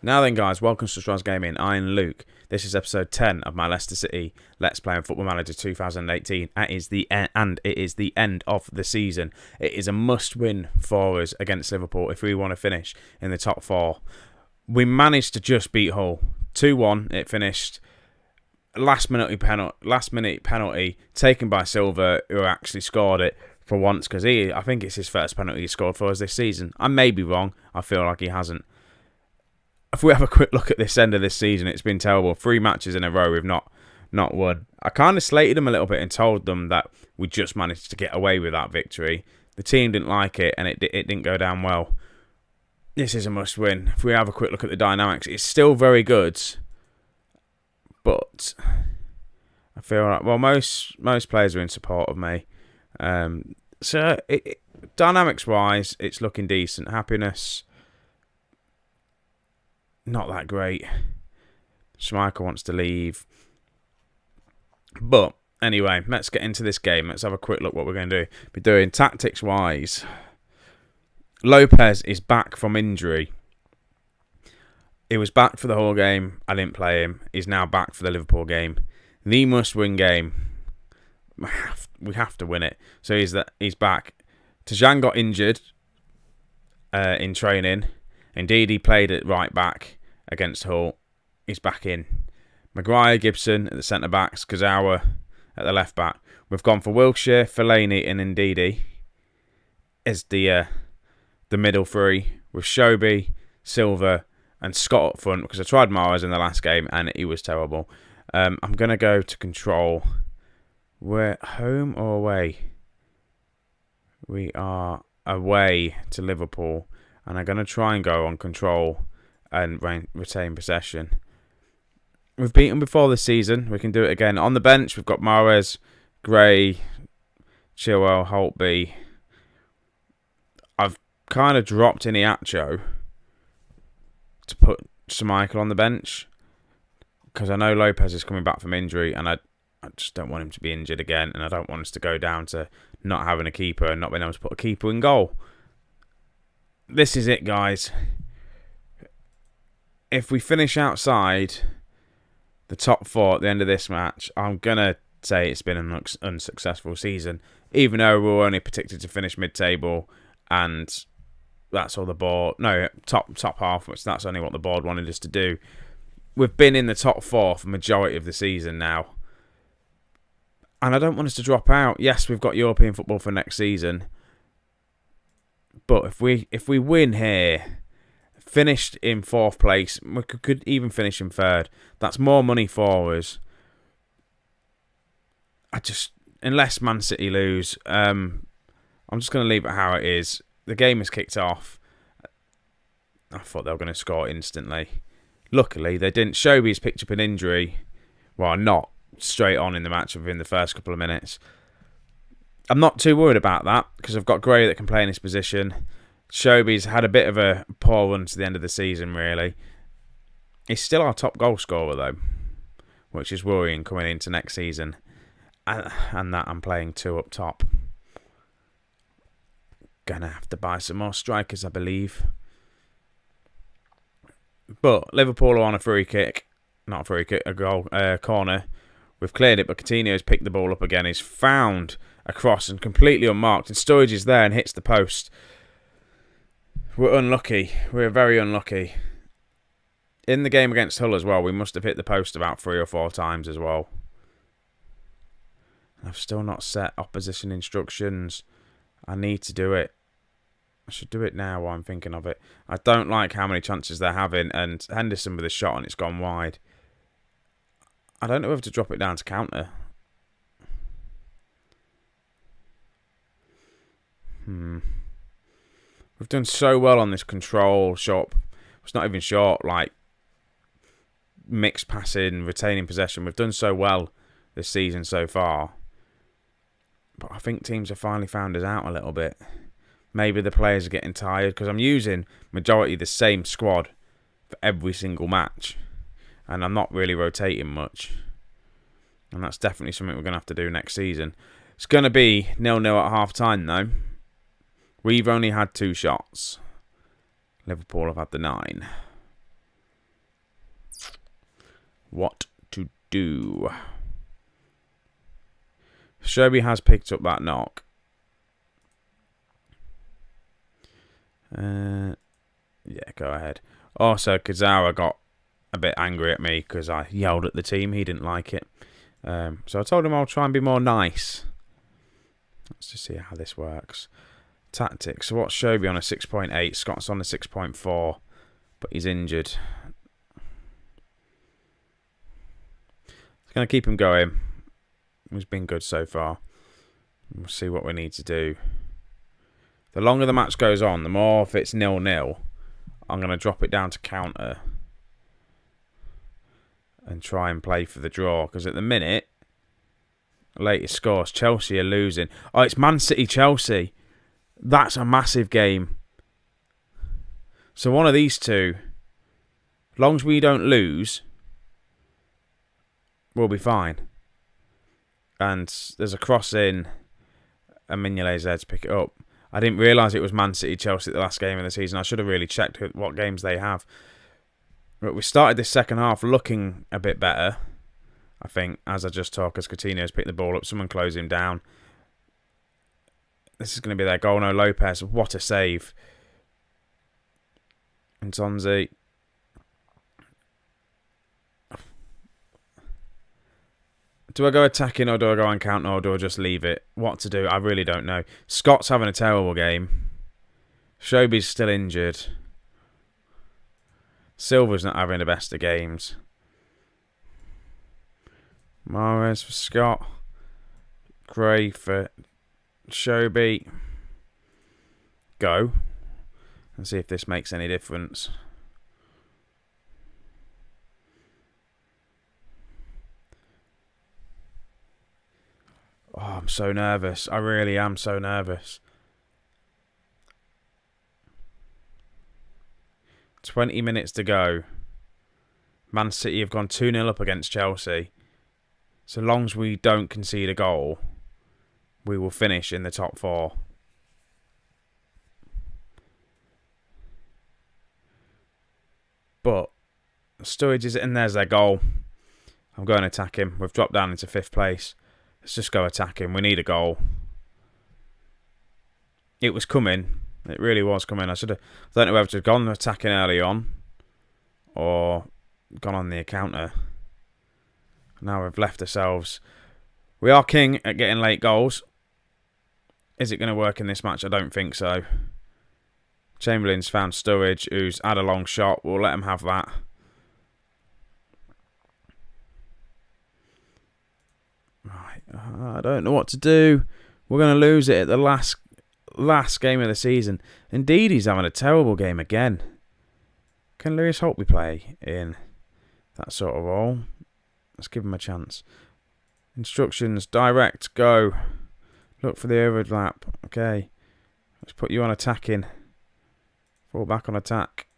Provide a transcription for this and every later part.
Now then, guys, welcome to Strauss Gaming. I'm Luke. This is episode 10 of my Leicester City Let's Play on Football Manager 2018. It is the end of the season. It is a must-win for us against Liverpool if we want to finish in the top four. We managed to just beat Hull 2-1. It finished last minute penalty taken by Silva, who actually scored it for once because I think it's his first penalty he scored for us this season. I may be wrong. I feel like he hasn't. If we have a quick look at this end of this season, it's been terrible. 3 matches in a row we've not won. I kind of slated them a little bit and told them that we just managed to get away with that victory. The team didn't like it and it didn't go down well. This is a must win. If we have a quick look at the dynamics, it's still very good. But I feel like, well, most players are in support of me. So dynamics-wise, it's looking decent. Happiness, not that great. Schmeichel wants to leave. But anyway, let's get into this game. Let's have a quick look what we're going to be doing. Tactics-wise, Lopez is back from injury. He was back for the whole game. I didn't play him. He's now back for the Liverpool game. The must-win game. We have to win it. So he's back. Tajan got injured in training. Indeed, he played at right back against Hull. He's back in. Maguire, Gibson at the centre-backs. Kazawa at the left-back. We've gone for Wilshere, Fellaini and Ndidi as the middle three. With Shobi, Silva and Scott up front. Because I tried Mars in the last game and he was terrible. I'm going to go to control. We're home or away? We are away to Liverpool. And I'm going to try and go on control and retain possession. We've beaten before this season. We can do it again. On the bench, we've got Mahrez, Gray, Chilwell, Holtby. I've kind of dropped Iniacho to put Schmeichel on the bench. Because I know Lopez is coming back from injury. And I just don't want him to be injured again. And I don't want us to go down to not having a keeper and not being able to put a keeper in goal. This is it, guys. If we finish outside the top 4 at the end of this match, I'm going to say it's been an unsuccessful season. Even though we were only predicted to finish mid-table and that's all the board... No, top half, which that's only what the board wanted us to do. We've been in the top 4 for the majority of the season now. And I don't want us to drop out. Yes, we've got European football for next season. But if we win here, finished in 4th place, we could even finish in 3rd. That's more money for us. Unless Man City lose, I'm just going to leave it how it is. The game is kicked off. I thought they were going to score instantly. Luckily, they didn't. Shobi's picked up an injury. Well, not straight on in the match within the first couple of minutes. I'm not too worried about that because I've got Gray that can play in his position. Shobi's had a bit of a poor run to the end of the season, really. He's still our top goal scorer, though, which is worrying coming into next season. And that I'm playing 2 up top. Gonna have to buy some more strikers, I believe. But Liverpool are on a free kick. Not a free kick, a goal, corner. We've cleared it, but Coutinho's picked the ball up again. He's found a cross and completely unmarked. And Sturridge is there and hits the post. We're unlucky. We're very unlucky. In the game against Hull as well, we must have hit the post about 3 or 4 times as well. I've still not set opposition instructions. I need to do it. I should do it now while I'm thinking of it. I don't like how many chances they're having. And Henderson with a shot and it's gone wide. I don't know whether to drop it down to counter. We've done so well on this control shot. It's not even short, like mixed passing, retaining possession. We've done so well this season so far. But I think teams have finally found us out a little bit. Maybe the players are getting tired because I'm using majority the same squad for every single match. And I'm not really rotating much. And that's definitely something we're going to have to do next season. It's going to be 0-0 at half-time, though. We've only had 2 shots. Liverpool have had the 9. what to do. Shelby has picked up that knock. Yeah, go ahead. Also, Kazawa got a bit angry at me because I yelled at the team. He didn't like it. So I told him I'll try and be more nice. Let's just see how this works. Tactics. So what's Shelby on a 6.8? Scott's on a 6.4. But he's injured. It's going to keep him going. He's been good so far. We'll see what we need to do. The longer the match goes on, the more if it's 0-0, I'm going to drop it down to counter and try and play for the draw. Because at the minute, latest scores, Chelsea are losing. Oh, it's Man City-Chelsea. That's a massive game. So one of these two, as long as we don't lose, we'll be fine. And there's a cross in, and Mignolet's there to pick it up. I didn't realise it was Man City-Chelsea the last game of the season. I should have really checked what games they have. But we started this second half looking a bit better, I think, as I just talk, as Coutinho's picked the ball up. Someone close him down. This is going to be their goal. No, Lopez. What a save. And Tonzi. Do I go attacking or do I go on counter or do I just leave it? What to do? I really don't know. Scott's having a terrible game. Shobi's still injured. Silva's not having the best of games. Mahrez for Scott. Gray for Shobi. Go. And see if this makes any difference. Oh, I'm so nervous. I really am so nervous. 20 minutes to go. Man City have gone 2-0 up against Chelsea. So long as we don't concede a goal, we will finish in the top 4. But Sturridge is in. There's their goal. I'm going to attack him. We've dropped down into 5th place. Let's just go attack him. We need a goal. It was coming. It really was coming. I don't know whether to have gone attacking early on or gone on the counter. Now we've left ourselves. We are king at getting late goals. Is it going to work in this match? I don't think so. Chamberlain's found Sturridge, who's had a long shot. We'll let him have that. Right, I don't know what to do. We're going to lose it at the last game of the season. Indeed, he's having a terrible game again. Can Lewis Holtby play in that sort of role? Let's give him a chance. Instructions, direct, go. Look for the overlap. Okay. Let's put you on attacking. Fall back on attack.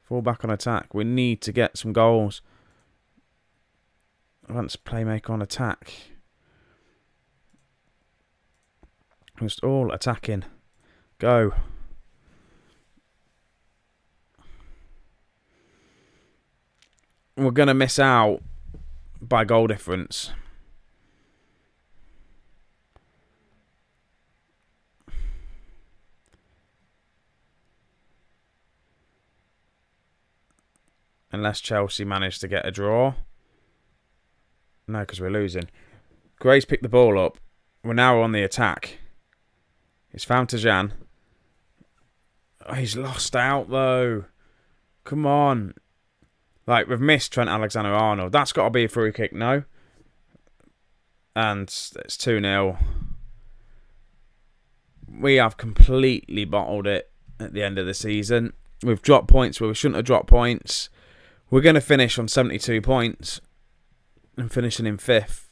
Fall back on attack. We need to get some goals. Once playmaker on attack. Just all attacking. Go. We're going to miss out by goal difference. Unless Chelsea manage to get a draw. No, because we're losing. Gray's picked the ball up. We're now on the attack. It's found Tajan. Oh, he's lost out, though. Come on. Like, we've missed Trent Alexander-Arnold. That's got to be a free kick, no? And it's 2-0. We have completely bottled it at the end of the season. We've dropped points where we shouldn't have dropped points. We're going to finish on 72 points. And finishing in 5th.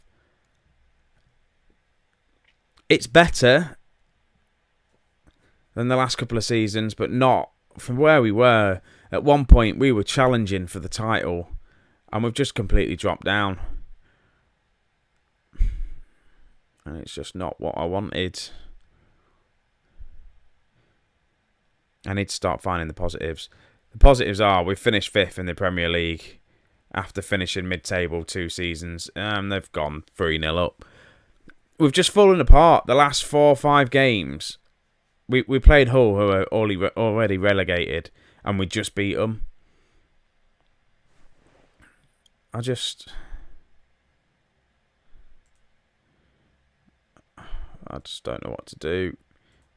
It's better than the last couple of seasons, but not from where we were. At one point, we were challenging for the title, and we've just completely dropped down. And it's just not what I wanted. I need to start finding the positives. The positives are we've finished 5th in the Premier League, after finishing mid-table 2 seasons. They've gone 3-0 up. We've just fallen apart. The last 4 or 5 games, we played Hull, who are already relegated, and we just beat them. I just don't know what to do.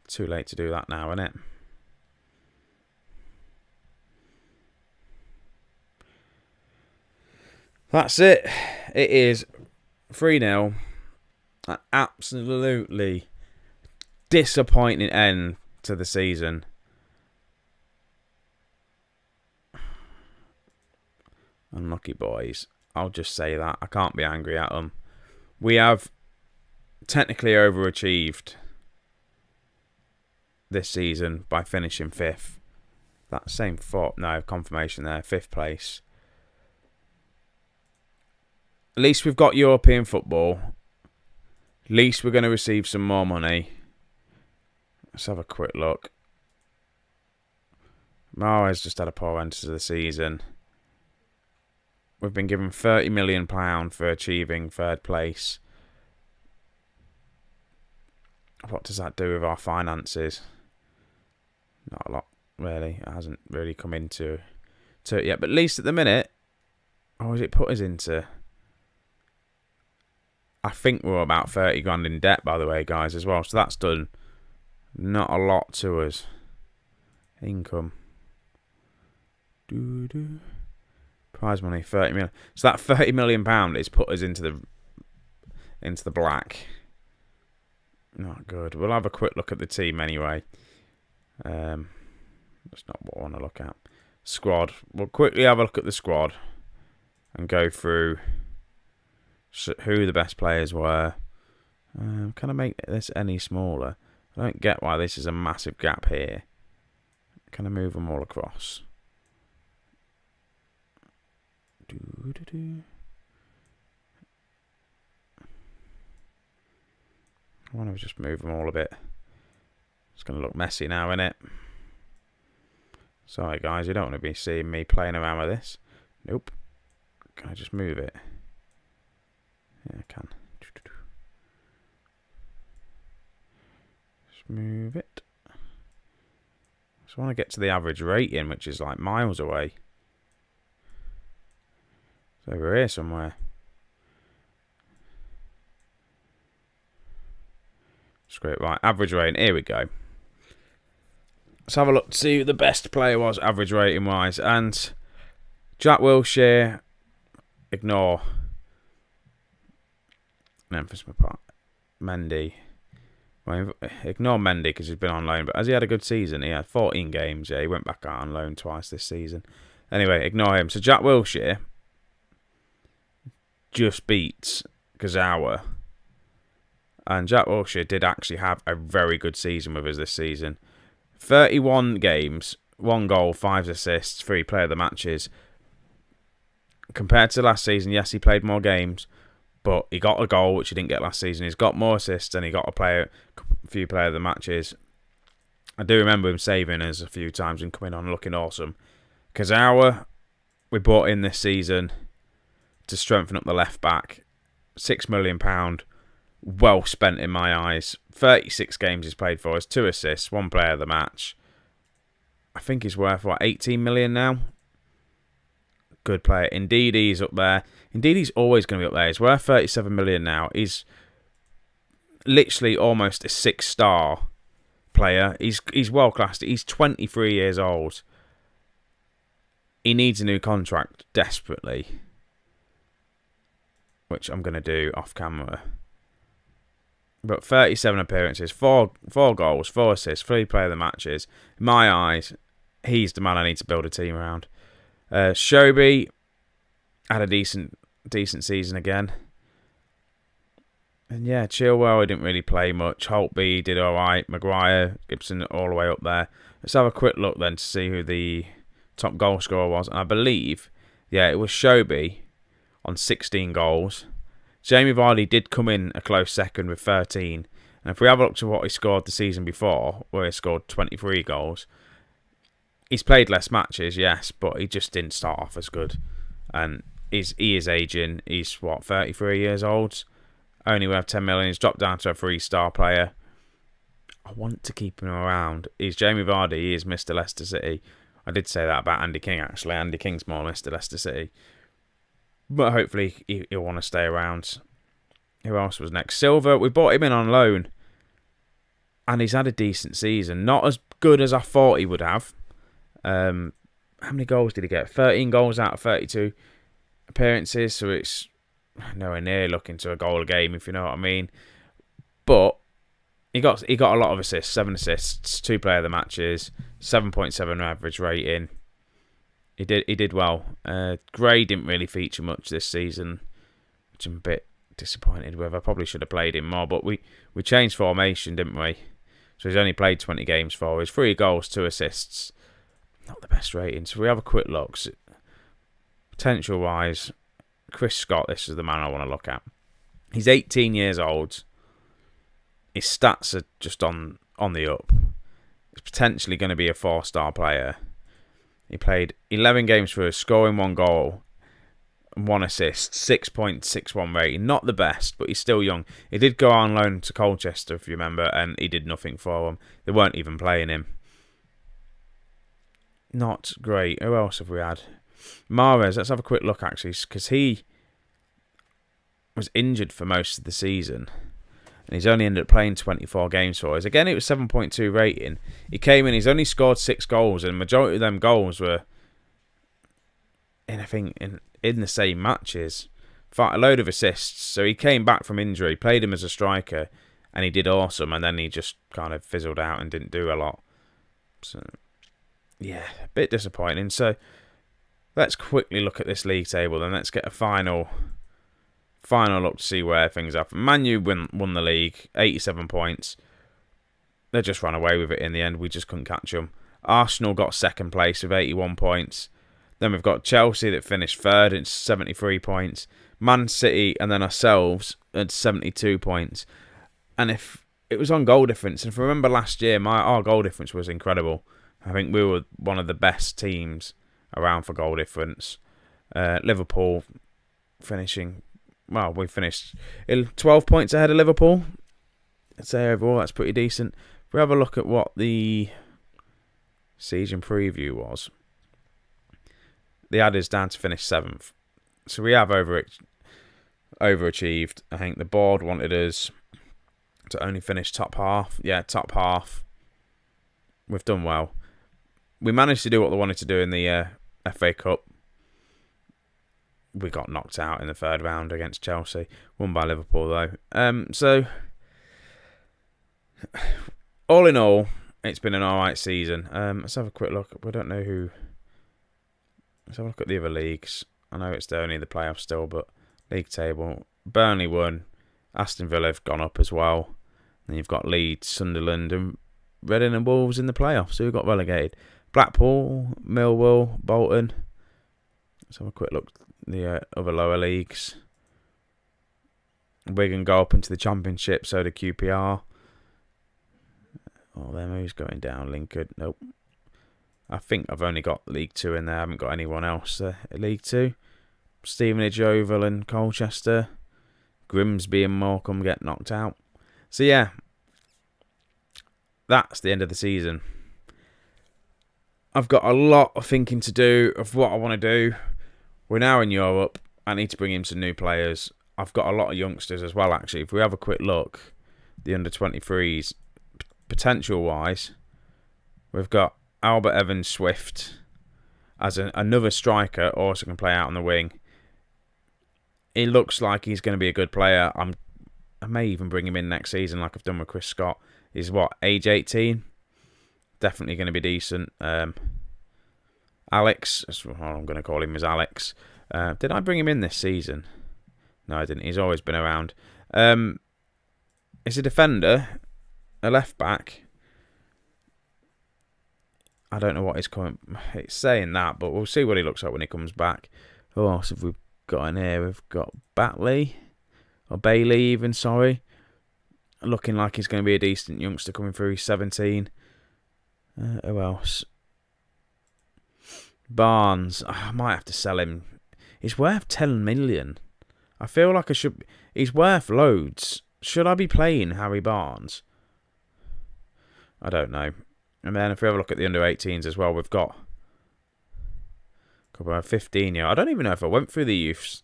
Too late to do that now, isn't it? That's it. It is 3-0. An absolutely disappointing end to the season. Unlucky boys. I'll just say that. I can't be angry at them. We have technically overachieved this season by finishing 5th. That same thought. No, confirmation there. 5th place. At least we've got European football. At least we're going to receive some more money. Let's have a quick look. Mahrez just had a poor end to the season. We've been given £30 million for achieving 3rd place. What does that do with our finances? Not a lot, really. It hasn't really come into it yet. But at least at the minute, has it put us into... I think we're about 30 grand in debt, by the way, guys, as well. So that's done not a lot to us. Income. Prize money, 30 million. So that 30 million pound is put us into the black. Not good. We'll have a quick look at the team anyway. That's not what I want to look at. Squad. We'll quickly have a look at the squad and go through who the best players were. Can I make this any smaller? I don't get why this is a massive gap here. Can I move them all across? I want to just move them all a bit. It's going to look messy now, isn't it? Sorry, guys. You don't want to be seeing me playing around with this. Nope. Can I just move it? Yeah, I can. Just move it. Just want to get to the average rating, which is like miles away. It's over here somewhere. Screw it. Right, average rating. Here we go. Let's have a look to see who the best player was, average rating wise. And Jack Wilshere, ignore. Memphis Mendy. Well, ignore Mendy because he's been on loan. But has he had a good season? He had 14 games. Yeah, he went back out on loan twice this season. Anyway, ignore him. So Jack Wilshere just beats Gazawa. And Jack Wilshere did actually have a very good season with us this season. 31 games, 1 goal, 5 assists, 3 player of the matches. Compared to last season, yes, he played more games, but he got a goal, which he didn't get last season. He's got more assists and he got a few player of the matches. I do remember him saving us a few times and coming on looking awesome. Kazawa, we bought in this season to strengthen up the left back. £6 million. Well spent in my eyes. 36 games he's played for us, 2 assists, 1 player of the match. I think he's worth, 18 million now? Good player. Indeed, he's up there. Indeed, he's always going to be up there. He's worth 37 million now. He's literally almost a 6-star player. He's world class. He's 23 years old. He needs a new contract desperately, which I'm going to do off camera. But 37 appearances, 4 goals, 4 assists, 3 player of the matches. In my eyes, he's the man I need to build a team around. Shobi had a decent season again. And yeah, Chilwell, he didn't really play much. Holtby did alright. Maguire, Gibson all the way up there. Let's have a quick look then to see who the top goal scorer was. And I believe, yeah, it was Shobi on 16 goals. Jamie Vardy did come in a close second with 13. And if we have a look to what he scored the season before, where he scored 23 goals, he's played less matches, yes, but he just didn't start off as good. And he is aging. He's, 33 years old? Only worth 10 million. He's dropped down to a 3-star player. I want to keep him around. He's Jamie Vardy. He is Mr. Leicester City. I did say that about Andy King, actually. Andy King's more Mr. Leicester City. But hopefully he'll want to stay around. Who else was next? Silva. We bought him in on loan. And he's had a decent season. Not as good as I thought he would have. How many goals did he get? 13 goals out of 32 appearances. So it's nowhere near looking to a goal a game, if you know what I mean. But he got a lot of assists. 7 assists, 2 player of the matches, 7.7 average rating. He did well. Gray didn't really feature much this season, which I'm a bit disappointed with. I probably should have played him more, but we changed formation, didn't we? So he's only played 20 games for us. 3 goals, 2 assists. Not the best rating. So we have a quick look. Potential-wise, Chris Scott, this is the man I want to look at. He's 18 years old. His stats are just on the up. He's potentially going to be a 4-star player. He played 11 games for us, scoring 1 goal and 1 assist, 6.61 rating. Not the best, but he's still young. He did go on loan to Colchester, if you remember, and he did nothing for them. They weren't even playing him. Not great. Who else have we had? Mahrez. Let's have a quick look, actually, because he was injured for most of the season. And he's only ended up playing 24 games for us. Again, it was 7.2 rating. He came in, he's only scored 6 goals, and the majority of them goals were in the same matches. A load of assists. So he came back from injury, played him as a striker, and he did awesome, and then he just kind of fizzled out and didn't do a lot. So, yeah, a bit disappointing. So, let's quickly look at this league table, then let's get a final look to see where things are. Man U won the league, 87 points. They just ran away with it in the end. We just couldn't catch them. Arsenal got second place with 81 points. Then we've got Chelsea that finished third at 73 points. Man City and then ourselves at 72 points. And if it was on goal difference, and if I remember last year, our goal difference was incredible. I think we were one of the best teams around for goal difference. Liverpool finishing... Well, we finished 12 points ahead of Liverpool. I'd say overall that's pretty decent. If we have a look at what the season preview was, they had us down to finish 7th. So we have overachieved. I think the board wanted us to only finish top half. Yeah, top half. We've done well. We managed to do what they wanted to do in the FA Cup. We got knocked out in the 3rd round against Chelsea. Won by Liverpool, though. So, all in all, it's been an alright season. Let's have a quick look. We don't know who... Let's have a look at the other leagues. I know it's only the playoffs still, but league table. Burnley won. Aston Villa have gone up as well. Then you've got Leeds, Sunderland, and Reading and Wolves in the playoffs. Who got relegated? Blackpool, Millwall, Bolton. Let's have a quick look. The other lower leagues. Wigan go up into the Championship, so do QPR. Oh, then who's going down? Lincoln. Nope. I think I've only got League 2 in there. I haven't got anyone else at League 2. Stevenage, Yeovil and Colchester. Grimsby and Morecambe get knocked out. So yeah, that's the end of the season. I've got a lot of thinking to do of what I want to do. We're now in Europe. I need to bring in some new players. I've got a lot of youngsters as well, actually. If we have a quick look, the under-23s, potential-wise, we've got Albert Evans Swift as another striker, also can play out on the wing. He looks like he's going to be a good player. I may even bring him in next season like I've done with Chris Scott. He's, age 18? Definitely going to be decent. Alex, I'm going to call him as Alex. Did I bring him in this season? No, I didn't. He's always been around. He's a defender, a left back. I don't know what he's coming. It's saying that, but we'll see what he looks like when he comes back. Who else have we got in here? We've got Batley or Bailey, even. Sorry, looking like he's going to be a decent youngster coming through. He's 17. Who else? Barnes. I might have to sell him. He's worth 10 million. I feel like I should... He's worth loads. Should I be playing Harry Barnes? I don't know. And then if we have a look at the under-18s as well, we've got a couple of 15-year. I don't even know if I went through the youths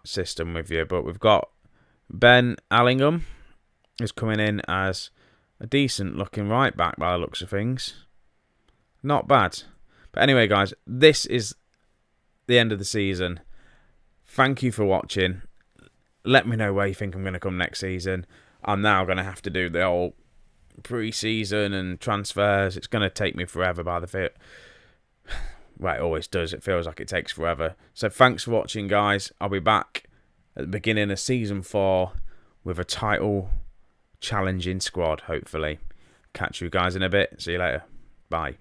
system with you, but we've got Ben Allingham is coming in as a decent-looking right-back by the looks of things. Not bad. But anyway, guys, this is the end of the season. Thank you for watching. Let me know where you think I'm going to come next season. I'm now going to have to do the whole pre-season and transfers. It's going to take me forever by the fit. Well, it always does. It feels like it takes forever. So thanks for watching, guys. I'll be back at the beginning of Season 4 with a title challenging squad, hopefully. Catch you guys in a bit. See you later. Bye.